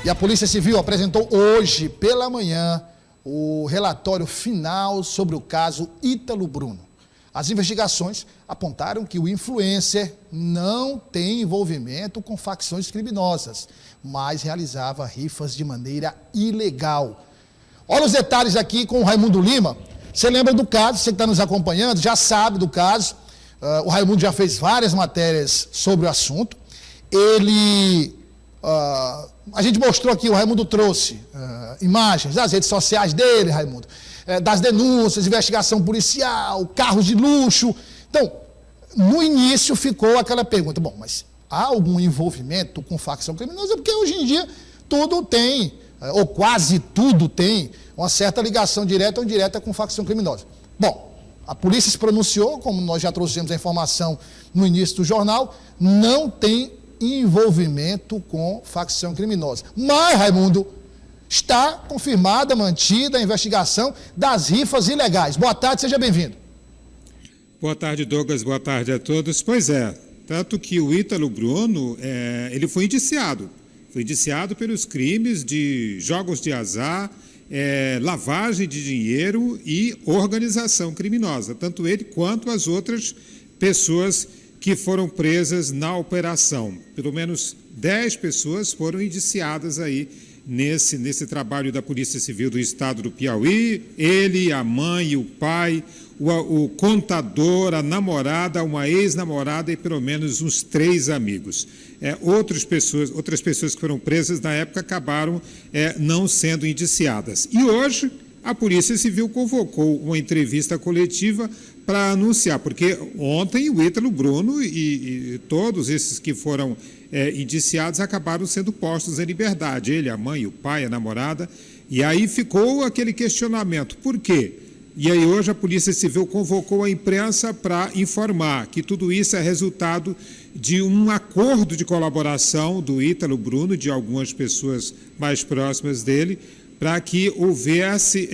E a Polícia Civil apresentou hoje, pela manhã, o relatório final sobre o caso Ítalo Bruno. As investigações apontaram que o influencer não tem envolvimento com facções criminosas, mas realizava rifas de maneira ilegal. Olha os detalhes aqui com o Raimundo Lima. Você lembra do caso, você que está nos acompanhando, já sabe do caso. O Raimundo já fez várias matérias sobre o assunto. A gente mostrou aqui, o Raimundo trouxe imagens das redes sociais dele, Raimundo, das denúncias, investigação policial, carros de luxo. Então, no início ficou aquela pergunta, bom, mas há algum envolvimento com facção criminosa? Porque hoje em dia tudo tem, ou quase tudo tem, uma certa ligação direta ou indireta com facção criminosa. Bom, a polícia se pronunciou, como nós já trouxemos a informação no início do jornal, não tem envolvimento com facção criminosa. Mas, Raimundo, está confirmada, mantida a investigação das rifas ilegais. Boa tarde, seja bem-vindo. Boa tarde, Douglas, boa tarde a todos. Pois é, tanto que o Ítalo Bruno, ele foi indiciado pelos crimes de jogos de azar, lavagem de dinheiro e organização criminosa, tanto ele quanto as outras pessoas que foram presas na operação. Pelo menos 10 pessoas foram indiciadas aí nesse trabalho da Polícia Civil do Estado do Piauí. Ele, a mãe, o pai, o contador, a namorada, uma ex-namorada e pelo menos uns 3 amigos. Outras pessoas que foram presas na época acabaram não sendo indiciadas. E hoje a Polícia Civil convocou uma entrevista coletiva para anunciar, porque ontem o Ítalo Bruno e todos esses que foram indiciados acabaram sendo postos em liberdade, ele, a mãe, o pai, a namorada, e aí ficou aquele questionamento, por quê? E aí hoje a Polícia Civil convocou a imprensa para informar que tudo isso é resultado de um acordo de colaboração do Ítalo Bruno, de algumas pessoas mais próximas dele, para que houvesse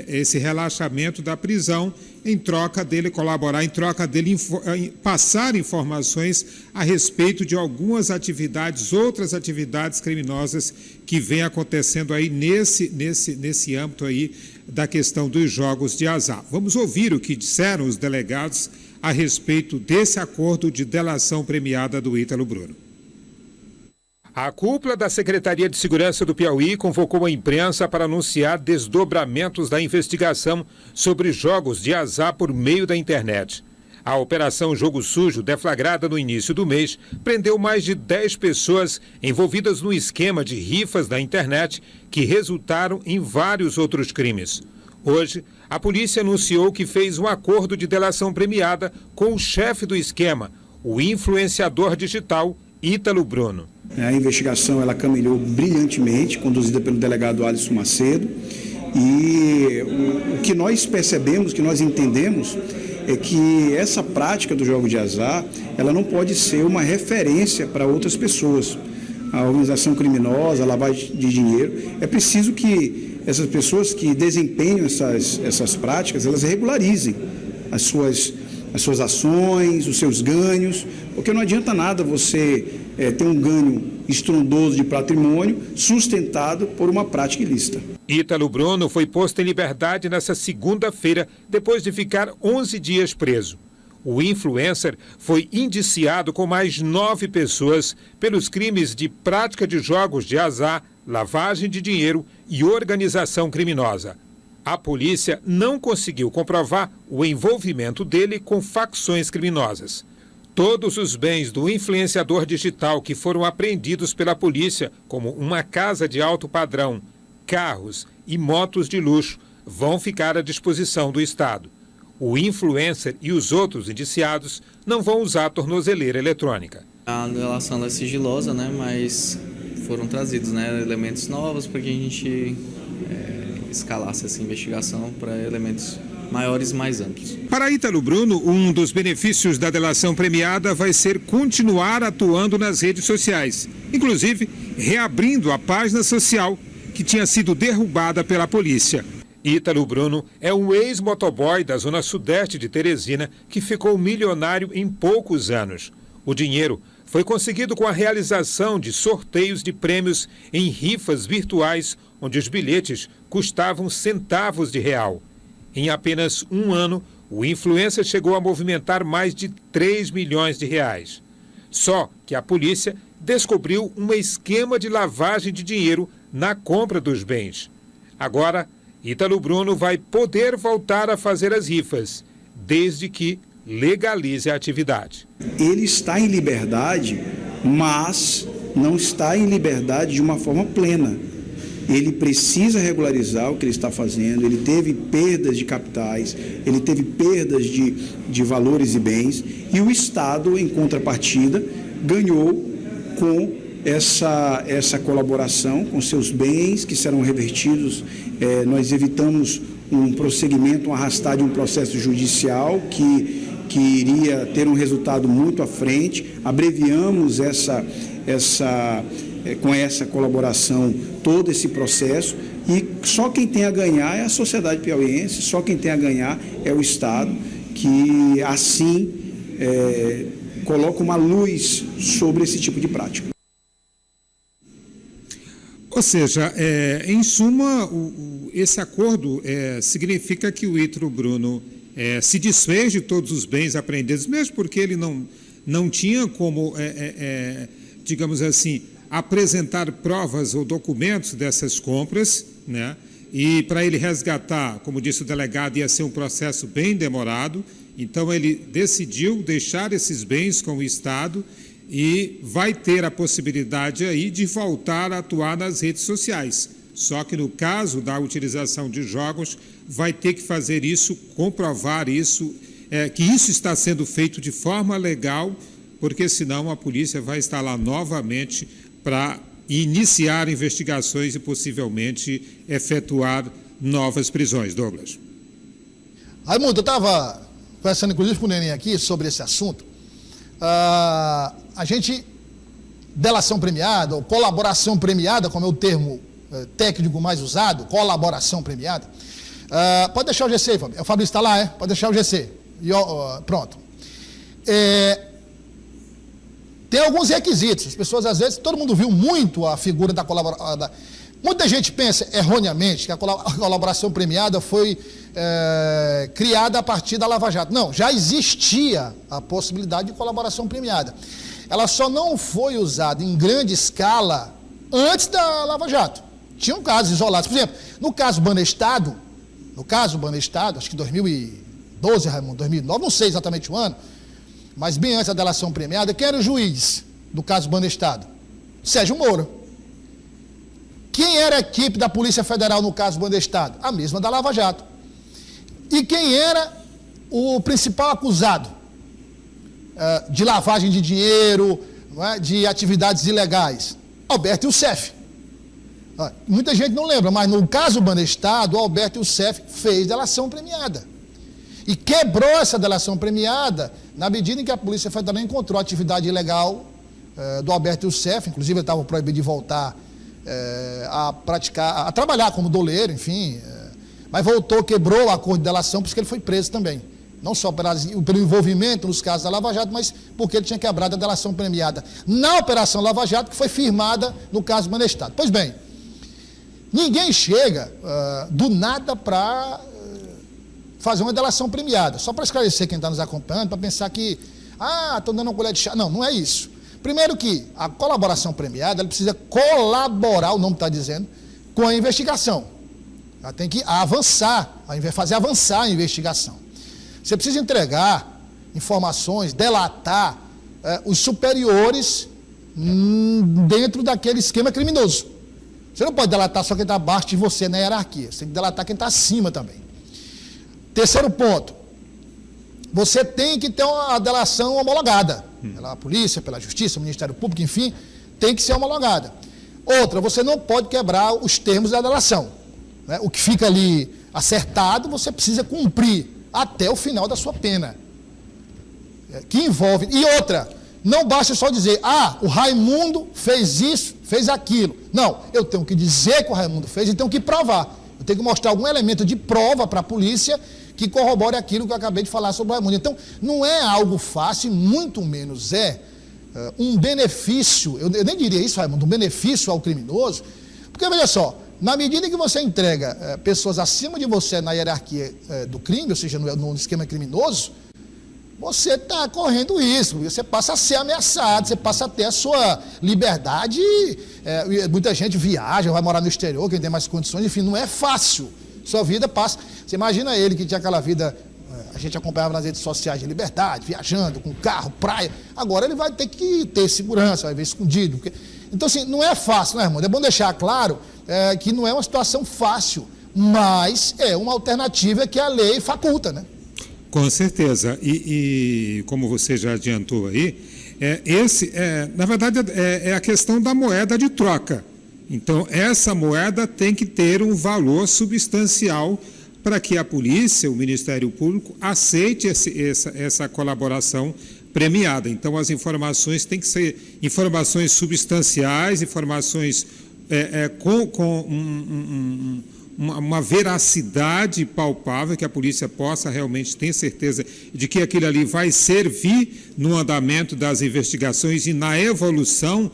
esse relaxamento da prisão em troca dele colaborar, em troca dele passar informações a respeito de algumas atividades, outras atividades criminosas que vem acontecendo aí nesse âmbito aí da questão dos jogos de azar. Vamos ouvir o que disseram os delegados a respeito desse acordo de delação premiada do Ítalo Bruno. A cúpula da Secretaria de Segurança do Piauí convocou a imprensa para anunciar desdobramentos da investigação sobre jogos de azar por meio da internet. A Operação Jogo Sujo, deflagrada no início do mês, prendeu mais de 10 pessoas envolvidas no esquema de rifas da internet que resultaram em vários outros crimes. Hoje, a polícia anunciou que fez um acordo de delação premiada com o chefe do esquema, o influenciador digital Ítalo Bruno. A investigação ela caminhou brilhantemente, conduzida pelo delegado Alisson Macedo, e o que nós percebemos, que nós entendemos, é que essa prática do jogo de azar, ela não pode ser uma referência para outras pessoas. A organização criminosa, a lavagem de dinheiro, é preciso que essas pessoas que desempenham essas práticas, elas regularizem as suas ações, os seus ganhos, porque não adianta nada você ter um ganho estrondoso de patrimônio sustentado por uma prática ilícita. Ítalo Bruno foi posto em liberdade nesta segunda-feira, depois de ficar 11 dias preso. O influencer foi indiciado com mais 9 pessoas pelos crimes de prática de jogos de azar, lavagem de dinheiro e organização criminosa. A polícia não conseguiu comprovar o envolvimento dele com facções criminosas. Todos os bens do influenciador digital que foram apreendidos pela polícia, como uma casa de alto padrão, carros e motos de luxo, vão ficar à disposição do Estado. O influencer e os outros indiciados não vão usar a tornozeleira eletrônica. A delação é sigilosa, mas foram trazidos elementos novos para que a gente escalasse essa investigação para elementos maiores e mais amplos. Para Ítalo Bruno, um dos benefícios da delação premiada vai ser continuar atuando nas redes sociais, inclusive reabrindo a página social que tinha sido derrubada pela polícia. Ítalo Bruno é um ex-motoboy da zona sudeste de Teresina que ficou milionário em poucos anos. O dinheiro foi conseguido com a realização de sorteios de prêmios em rifas virtuais, onde os bilhetes custavam centavos de real. Em apenas um ano, o influencer chegou a movimentar mais de 3 milhões de reais. Só que a polícia descobriu um esquema de lavagem de dinheiro na compra dos bens. Agora, Ítalo Bruno vai poder voltar a fazer as rifas, desde que legalize a atividade. Ele está em liberdade, mas não está em liberdade de uma forma plena. Ele precisa regularizar o que ele está fazendo, ele teve perdas de capitais, ele teve perdas de valores e bens, e o Estado, em contrapartida, ganhou com essa colaboração, com seus bens que serão revertidos. Nós evitamos um prosseguimento, um arrastar de um processo judicial que iria ter um resultado muito à frente. Abreviamos com essa colaboração todo esse processo, e só quem tem a ganhar é a sociedade piauiense, só quem tem a ganhar é o Estado, que assim coloca uma luz sobre esse tipo de prática. Ou seja, em suma, esse acordo significa que o Ítalo Bruno se desfez de todos os bens apreendidos, mesmo porque ele não tinha como, digamos assim, apresentar provas ou documentos dessas compras, né? E para ele resgatar, como disse o delegado, ia ser um processo bem demorado. Então ele decidiu deixar esses bens com o Estado e vai ter a possibilidade aí de voltar a atuar nas redes sociais. Só que no caso da utilização de jogos, vai ter que fazer isso, comprovar isso, que isso está sendo feito de forma legal, porque senão a polícia vai estar lá novamente para iniciar investigações e possivelmente efetuar novas prisões. Douglas. Raimundo, eu estava conversando inclusive com o Neném aqui sobre esse assunto. A gente, delação premiada, ou colaboração premiada, como é o termo técnico mais usado, colaboração premiada. Pode deixar o GC aí, Fabrício. O Fabrício está lá, Pode deixar o GC. Pronto. Tem alguns requisitos. As pessoas, às vezes, todo mundo viu muito a figura da colaboração. Muita gente pensa, erroneamente, que a colaboração premiada foi criada a partir da Lava Jato. Não, já existia a possibilidade de colaboração premiada. Ela só não foi usada em grande escala antes da Lava Jato. Tinham casos isolados. Por exemplo, no caso Banestado, acho que 2012, Raimundo, 2009, não sei exatamente o ano, mas bem antes da delação premiada, quem era o juiz do caso Banestado? Sérgio Moro. Quem era a equipe da Polícia Federal no caso Banestado? A mesma da Lava Jato. E quem era o principal acusado de lavagem de dinheiro, de atividades ilegais? Alberto Youssef. Muita gente não lembra, mas no caso Banestado, o Alberto Youssef fez delação premiada. E quebrou essa delação premiada na medida em que a Polícia Federal encontrou atividade ilegal do Alberto Youssef, inclusive ele estava proibido de voltar a trabalhar como doleiro, enfim, mas voltou, quebrou o acordo de delação, por isso que ele foi preso também. Não só pelo envolvimento nos casos da Lava Jato, mas porque ele tinha quebrado a delação premiada na Operação Lava Jato, que foi firmada no caso Banestado. Pois bem, ninguém chega do nada para fazer uma delação premiada. Só para esclarecer quem está nos acompanhando, para pensar que, estão dando uma colher de chá. Não, não é isso. Primeiro que a colaboração premiada, ela precisa colaborar, o nome está dizendo, com a investigação. Ela tem que avançar, fazer avançar a investigação. Você precisa entregar informações, delatar os superiores dentro daquele esquema criminoso. Você não pode delatar só quem está abaixo de você na hierarquia. Você tem que delatar quem está acima também. Terceiro ponto. Você tem que ter uma delação homologada. Pela polícia, pela justiça, Ministério Público, enfim, tem que ser homologada. Outra, você não pode quebrar os termos da delação. O que fica ali acertado, você precisa cumprir até o final da sua pena. Que envolve... E outra, não basta só dizer, o Raimundo fez isso, fez aquilo. Não, eu tenho que dizer que o Raimundo fez e tenho que provar. Eu tenho que mostrar algum elemento de prova para a polícia que corrobore aquilo que eu acabei de falar sobre o Raimundo. Então, não é algo fácil, muito menos um benefício, eu nem diria isso, Raimundo, um benefício ao criminoso, porque veja só, na medida que você entrega pessoas acima de você na hierarquia do crime, ou seja, no esquema criminoso, você está correndo risco, você passa a ser ameaçado, você passa a ter a sua liberdade, muita gente viaja, vai morar no exterior, quem tem mais condições, enfim, não é fácil, sua vida passa, você imagina ele que tinha aquela vida, a gente acompanhava nas redes sociais de liberdade, viajando com carro, praia, agora ele vai ter que ter segurança, vai ver escondido, então assim, não é fácil, né, irmão? É bom deixar claro que não é uma situação fácil, mas é uma alternativa que a lei faculta, né? Com certeza, e como você já adiantou aí, na verdade é a questão da moeda de troca. Então, essa moeda tem que ter um valor substancial para que a polícia, o Ministério Público, aceite essa colaboração premiada. Então, as informações têm que ser informações substanciais, informações com uma veracidade palpável, que a polícia possa realmente ter certeza de que aquilo ali vai servir no andamento das investigações e na evolução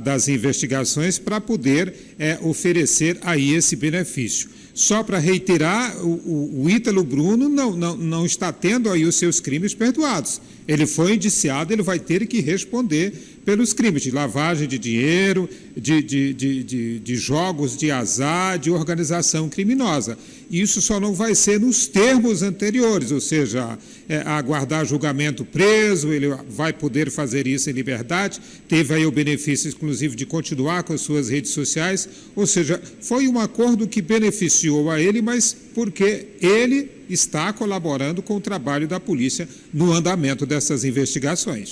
das investigações para poder oferecer aí esse benefício. Só para reiterar, o Ítalo Bruno não está tendo aí os seus crimes perdoados. Ele foi indiciado, ele vai ter que responder pelos crimes de lavagem de dinheiro, de jogos de azar, de organização criminosa. Isso só não vai ser nos termos anteriores, ou seja, aguardar julgamento preso, ele vai poder fazer isso em liberdade, teve aí o benefício exclusivo de continuar com as suas redes sociais, ou seja, foi um acordo que beneficiou a ele, mas porque ele está colaborando com o trabalho da polícia no andamento dessas investigações.